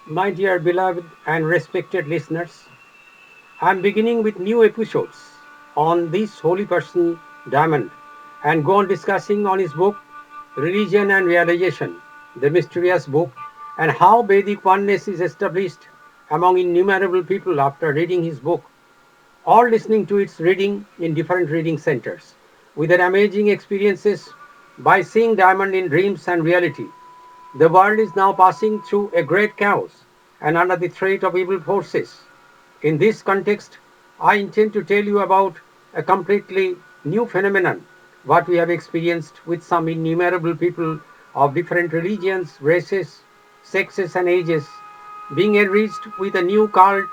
My dear beloved and respected listeners, I am beginning with new episodes on this holy person, Diamond, and go on discussing on his book, Religion and Realization, the mysterious book, and how Vedic oneness is established among innumerable people after reading his book or listening to its reading in different reading centers, with their amazing experiences by seeing Diamond in dreams and reality. The world is now passing through a great chaos and under the threat of evil forces. In this context, I intend to tell you about a completely new phenomenon, what we have experienced with some innumerable people of different religions, races, sexes, and ages, being enriched with a new cult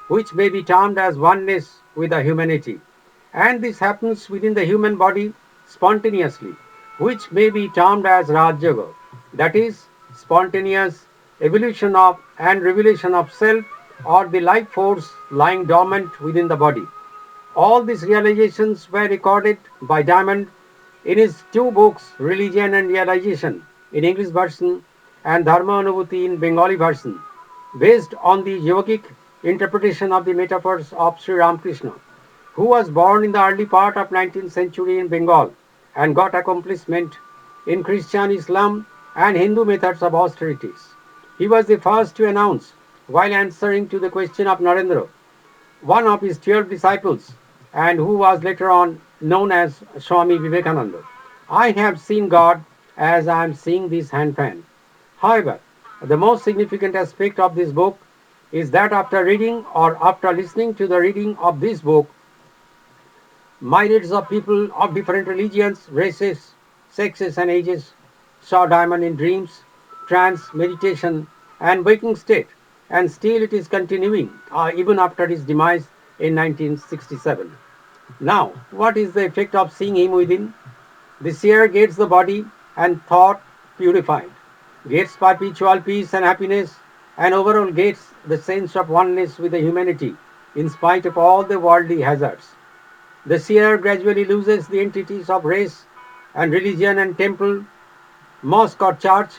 which may be termed as oneness with the humanity. And this happens within the human body spontaneously, which may be termed as Raj Yoga, that is, spontaneous evolution of and revelation of self or the life force lying dormant within the body. All these realizations were recorded by Diamond in his two books, Religion and Realization, in English version and Dharma Anubhuti in Bengali version, based on the yogic interpretation of the metaphors of Sri Ramakrishna, who was born in the early part of 19th century in Bengal and got accomplishment in Christian Islam and Hindu methods of austerities. He was the first to announce, while answering to the question of Narendra, one of his 12 disciples, and who was later on known as Swami Vivekananda. I have seen God as I am seeing this hand fan. However, the most significant aspect of this book is that after reading or after listening to the reading of this book, myriads of people of different religions, races, sexes, and ages saw Diamond in dreams, trance, meditation, and waking state, and still it is continuing even after his demise in 1967. Now, what is the effect of seeing him within? The seer gets the body and thought purified, gets perpetual peace and happiness, and overall gets the sense of oneness with the humanity in spite of all the worldly hazards. The seer gradually loses the entities of race and religion, and temple, mosque, or church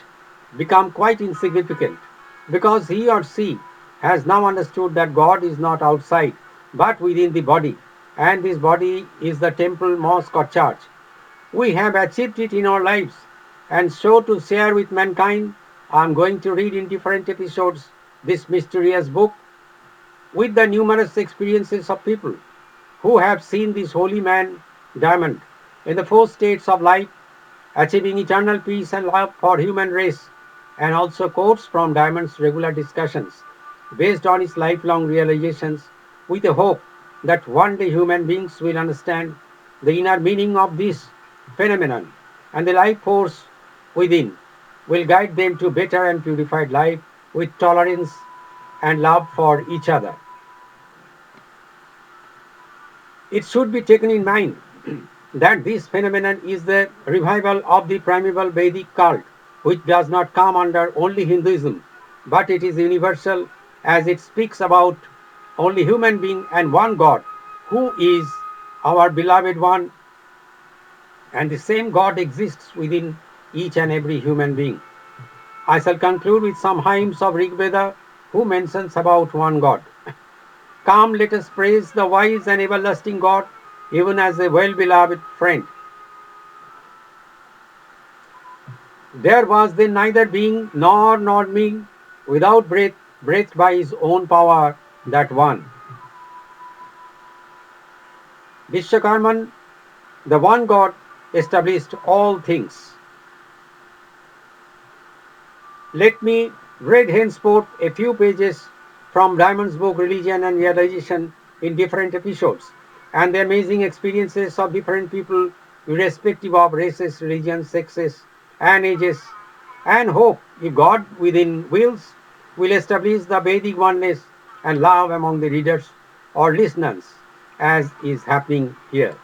become quite insignificant because he or she has now understood that God is not outside but within the body, and this body is the temple, mosque, or church. We have achieved it in our lives, and so to share with mankind, I am going to read in different episodes this mysterious book with the numerous experiences of people who have seen this holy man, Diamond, in the four states of life, achieving eternal peace and love for human race, and also quotes from Diamond's regular discussions based on his lifelong realizations with a hope that one day human beings will understand the inner meaning of this phenomenon, and the life force within will guide them to better and purified life with tolerance and love for each other. It should be taken in mind that this phenomenon is the revival of the primeval Vedic cult, which does not come under only Hinduism, but it is universal as it speaks about only human being and one God, who is our beloved one, and the same God exists within each and every human being. I shall conclude with some hymns of Rig Veda who mentions about one God. Come, let us praise the wise and everlasting God, even as a well beloved friend. There was then neither being nor not being, without breath, breathed by his own power, that one. Vishwakarman, the one God, established all things. Let me read henceforth a few pages from Diamond's book Religion and Realization in different episodes, and the amazing experiences of different people irrespective of races, religions, sexes, and ages, and hope, if God within wills, will establish the Vedic oneness and love among the readers or listeners, as is happening here.